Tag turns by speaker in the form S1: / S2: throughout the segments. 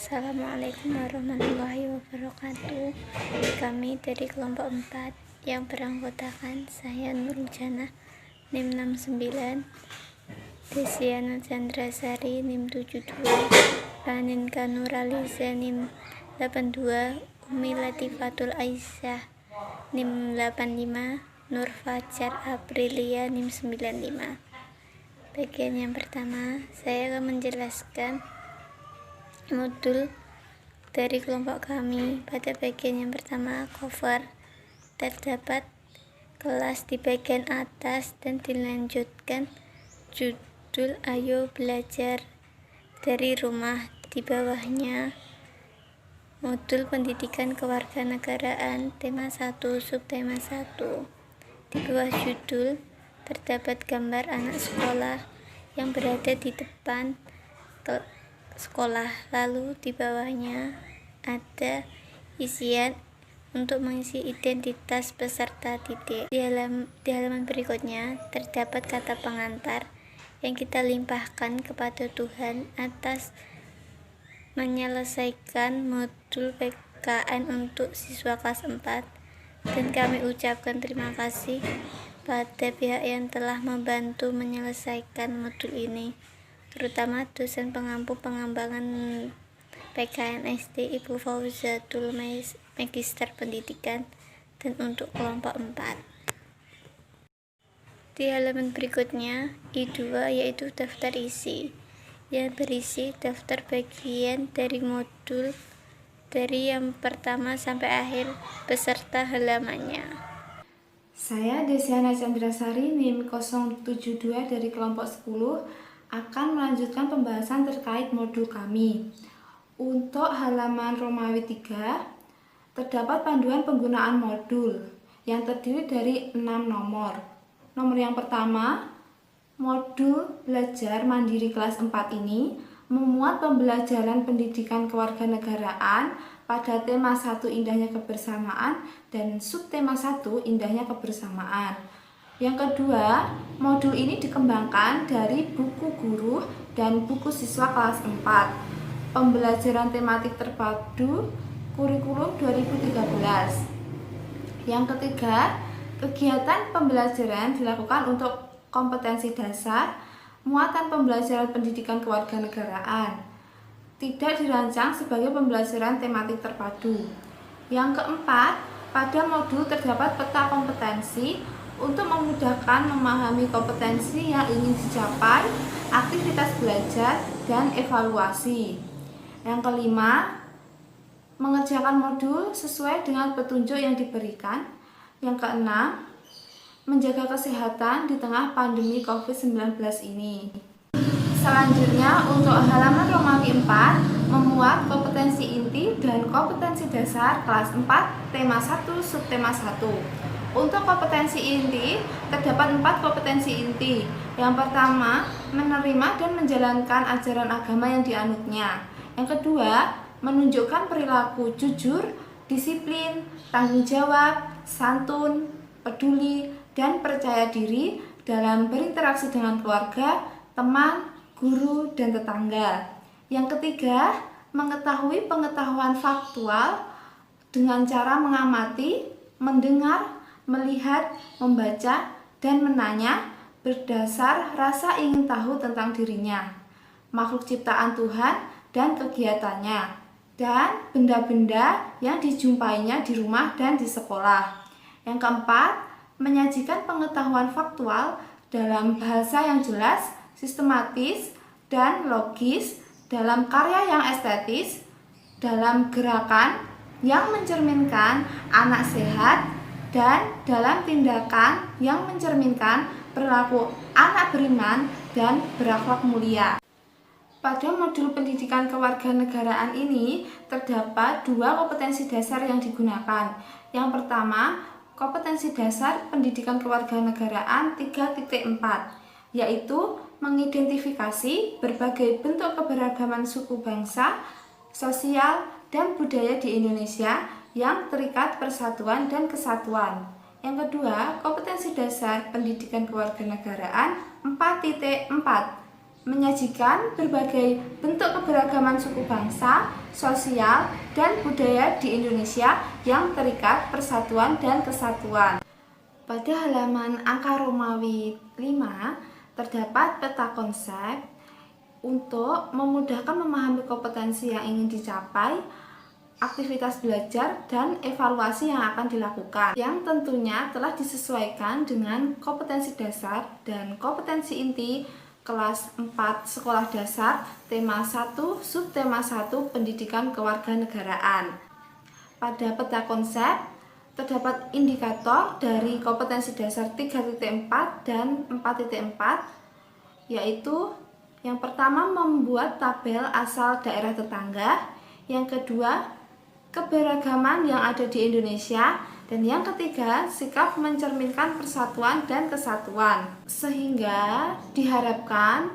S1: Assalamualaikum warahmatullahi wabarakatuh. Kami dari kelompok 4 yang beranggotakan saya Nurul Jannah NIM 69, Desiana Chandrasari NIM 72, Raninka Nuraliza NIM 82, Umi Latifatul Aisyah NIM 85, Nur Fajar Aprilia NIM 95. Bagian yang pertama, saya akan menjelaskan modul dari kelompok kami. Pada bagian yang pertama, cover, terdapat kelas di bagian atas dan dilanjutkan judul Ayo Belajar dari Rumah. Di bawahnya modul pendidikan kewarganegaraan tema 1 subtema 1. Di bawah judul terdapat gambar anak sekolah yang berada di depan sekolah, lalu di bawahnya ada isian untuk mengisi identitas peserta didik. Di halaman berikutnya terdapat kata pengantar yang kita limpahkan kepada Tuhan atas menyelesaikan modul PKN untuk siswa kelas 4, dan kami ucapkan terima kasih pada pihak yang telah membantu menyelesaikan modul ini, terutama dosen pengampu pengembangan PKN SD Ibu Fauzatul Magister Pendidikan, dan untuk kelompok 4. Di halaman berikutnya I2 yaitu daftar isi, yang berisi daftar bagian dari modul dari yang pertama sampai akhir beserta halamannya.
S2: Saya Desiana Chandrasari NIM 072 dari kelompok 10 akan melanjutkan pembahasan terkait modul kami. Untuk halaman Romawi 3 terdapat panduan penggunaan modul yang terdiri dari 6 nomor. Nomor yang pertama, modul belajar mandiri kelas 4 ini memuat pembelajaran pendidikan kewarganegaraan pada tema 1 indahnya kebersamaan dan subtema 1 indahnya kebersamaan. Yang kedua, modul ini dikembangkan dari buku guru dan buku siswa kelas 4, pembelajaran tematik terpadu kurikulum 2013. Yang ketiga, kegiatan pembelajaran dilakukan untuk kompetensi dasar, muatan pembelajaran pendidikan kewarganegaraan, tidak dirancang sebagai pembelajaran tematik terpadu. Yang keempat, pada modul terdapat peta kompetensi untuk memudahkan memahami kompetensi yang ingin dicapai, aktivitas belajar, dan evaluasi. Yang kelima, mengerjakan modul sesuai dengan petunjuk yang diberikan. Yang keenam, menjaga kesehatan di tengah pandemi COVID-19 ini. Selanjutnya, untuk halaman Romawi 4 memuat kompetensi inti dan kompetensi dasar kelas 4 tema 1 subtema 1. Untuk kompetensi inti terdapat 4 kompetensi inti. Yang pertama, menerima dan menjalankan ajaran agama yang dianutnya. Yang kedua, menunjukkan perilaku jujur, disiplin, tanggung jawab, santun, peduli, dan percaya diri dalam berinteraksi dengan keluarga, teman, guru, dan tetangga. Yang ketiga, mengetahui pengetahuan faktual dengan cara mengamati, mendengar, melihat, membaca, dan menanya berdasar rasa ingin tahu tentang dirinya, makhluk ciptaan Tuhan dan kegiatannya, dan benda-benda yang dijumpainya di rumah dan di sekolah. Yang keempat, menyajikan pengetahuan faktual dalam bahasa yang jelas, sistematis, dan logis, dalam karya yang estetis, dalam gerakan yang mencerminkan anak sehat, dan dalam tindakan yang mencerminkan perilaku anak beriman dan berakhlak mulia. Pada modul pendidikan kewarganegaraan ini terdapat 2 kompetensi dasar yang digunakan. Yang pertama, kompetensi dasar pendidikan kewarganegaraan 3.4, yaitu mengidentifikasi berbagai bentuk keberagaman suku bangsa, sosial, dan budaya di Indonesia yang terikat persatuan dan kesatuan. Yang kedua, kompetensi dasar pendidikan kewarganegaraan 4.4, menyajikan berbagai bentuk keberagaman suku bangsa, sosial, dan budaya di Indonesia yang terikat persatuan dan kesatuan. Pada halaman angka Romawi 5 terdapat peta konsep untuk memudahkan memahami kompetensi yang ingin dicapai, aktivitas belajar, dan evaluasi yang akan dilakukan, yang tentunya telah disesuaikan dengan kompetensi dasar dan kompetensi inti kelas 4 sekolah dasar, tema 1, subtema 1, pendidikan kewarganegaraan. Pada peta konsep, terdapat indikator dari kompetensi dasar 3.4 dan 4.4, yaitu yang pertama membuat tabel asal daerah tetangga, yang kedua keberagaman yang ada di Indonesia, dan yang ketiga, sikap mencerminkan persatuan dan kesatuan, sehingga diharapkan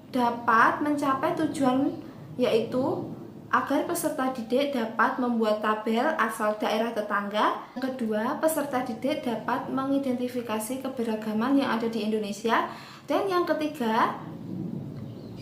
S2: dapat mencapai tujuan, yaitu agar peserta didik dapat membuat tabel asal daerah tetangga. Yang kedua, peserta didik dapat mengidentifikasi keberagaman yang ada di Indonesia. Dan yang ketiga,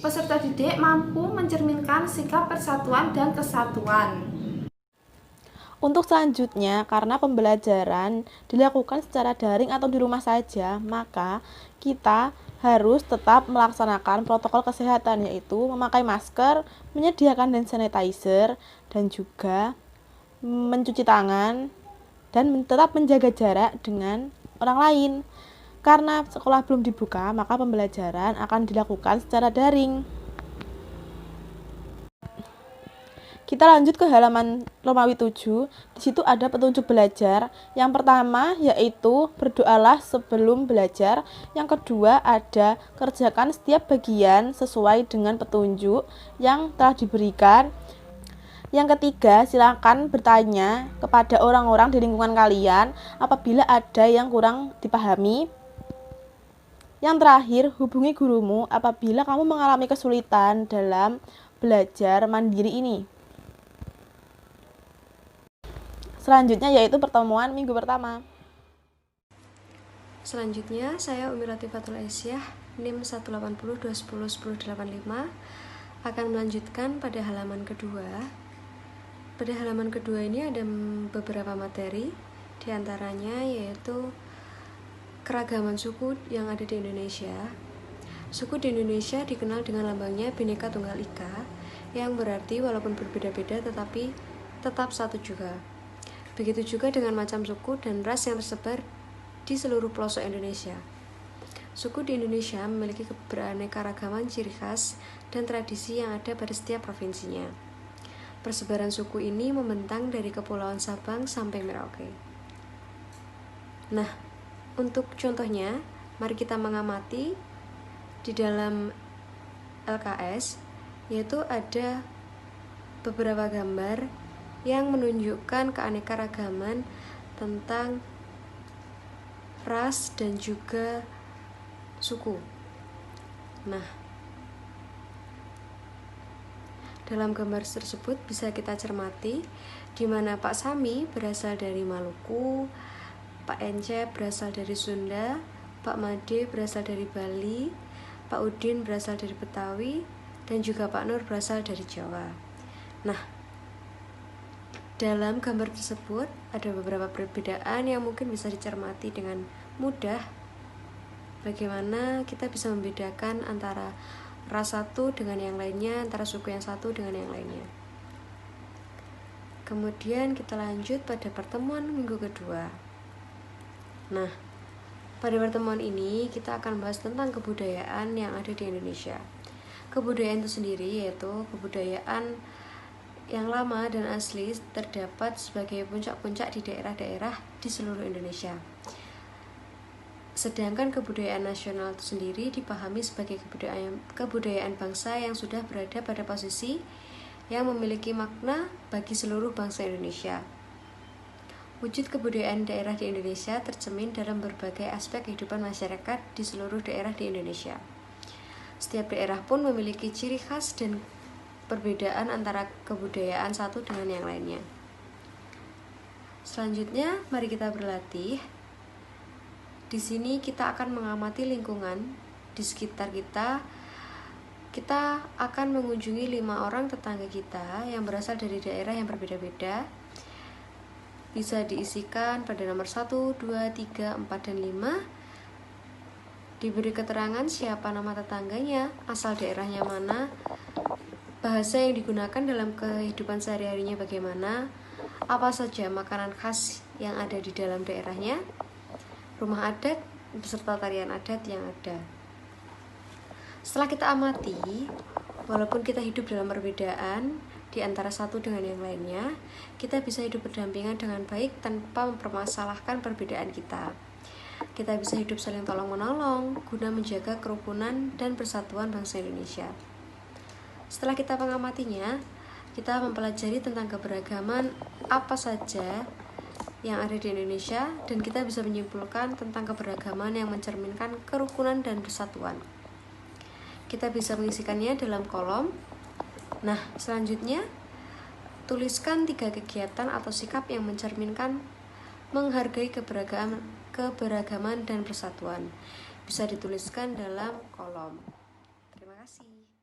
S2: peserta didik mampu mencerminkan sikap persatuan dan kesatuan.
S3: Untuk selanjutnya, karena pembelajaran dilakukan secara daring atau di rumah saja, maka kita harus tetap melaksanakan protokol kesehatan, yaitu memakai masker, menyediakan hand sanitizer, dan juga mencuci tangan, dan tetap menjaga jarak dengan orang lain. Karena sekolah belum dibuka, maka pembelajaran akan dilakukan secara daring. Kita lanjut ke halaman Romawi 7. Di situ ada petunjuk belajar. Yang pertama yaitu berdoalah sebelum belajar. Yang kedua ada kerjakan setiap bagian sesuai dengan petunjuk yang telah diberikan. Yang ketiga, silakan bertanya kepada orang-orang di lingkungan kalian apabila ada yang kurang dipahami. Yang terakhir, hubungi gurumu apabila kamu mengalami kesulitan dalam belajar mandiri ini. Selanjutnya yaitu pertemuan minggu pertama.
S4: Selanjutnya, saya Umi Latifatul Aisyah, NIM 18021011085, akan melanjutkan pada halaman kedua. Pada halaman kedua ini ada beberapa materi, diantaranya yaitu keragaman suku yang ada di Indonesia. Suku di Indonesia dikenal dengan lambangnya Bhinneka Tunggal Ika, yang berarti walaupun berbeda-beda tetapi tetap satu juga. Begitu juga dengan macam suku dan ras yang tersebar di seluruh pelosok Indonesia. Suku di Indonesia memiliki beraneka-ragaman ciri khas dan tradisi yang ada pada setiap provinsinya. Persebaran suku ini membentang dari Kepulauan Sabang sampai Merauke. Nah, untuk contohnya, mari kita mengamati di dalam LKS, yaitu ada beberapa gambar yang menunjukkan keanekaragaman tentang ras dan juga suku. Nah, dalam gambar tersebut bisa kita cermati di mana Pak Sami berasal dari Maluku, Pak Encep berasal dari Sunda, Pak Made berasal dari Bali, Pak Udin berasal dari Betawi, dan juga Pak Nur berasal dari Jawa. Nah, dalam gambar tersebut ada beberapa perbedaan yang mungkin bisa dicermati dengan mudah. Bagaimana kita bisa membedakan antara ras satu dengan yang lainnya, antara suku yang satu dengan yang lainnya. Kemudian kita lanjut pada pertemuan minggu kedua. Nah, pada pertemuan ini kita akan bahas tentang kebudayaan yang ada di Indonesia. Kebudayaan itu sendiri yaitu kebudayaan yang lama dan asli terdapat sebagai puncak-puncak di daerah-daerah di seluruh Indonesia. Sedangkan kebudayaan nasional itu sendiri dipahami sebagai kebudayaan bangsa yang sudah berada pada posisi yang memiliki makna bagi seluruh bangsa Indonesia. Wujud kebudayaan daerah di Indonesia tercermin dalam berbagai aspek kehidupan masyarakat di seluruh daerah di Indonesia. Setiap daerah pun memiliki ciri khas dan perbedaan antara kebudayaan satu dengan yang lainnya. Selanjutnya, mari kita berlatih. Di sini kita akan mengamati lingkungan di sekitar kita kita akan mengunjungi 5 orang tetangga kita yang berasal dari daerah yang berbeda-beda. Bisa diisikan pada nomor 1, 2, 3, 4, dan 5. Diberi keterangan siapa nama tetangganya, asal daerahnya mana, bahasa yang digunakan dalam kehidupan sehari-harinya bagaimana, apa saja makanan khas yang ada di dalam daerahnya, rumah adat, beserta tarian adat yang ada. Setelah kita amati, walaupun kita hidup dalam perbedaan di antara satu dengan yang lainnya, kita bisa hidup berdampingan dengan baik tanpa mempermasalahkan perbedaan kita. Kita bisa hidup saling tolong-menolong guna menjaga kerukunan dan persatuan bangsa Indonesia. Setelah kita mengamatinya, kita mempelajari tentang keberagaman apa saja yang ada di Indonesia, dan kita bisa menyimpulkan tentang keberagaman yang mencerminkan kerukunan dan persatuan. Kita bisa mengisikannya dalam kolom. Nah, selanjutnya tuliskan 3 kegiatan atau sikap yang mencerminkan menghargai keberagaman dan persatuan. Bisa dituliskan dalam kolom. Terima kasih.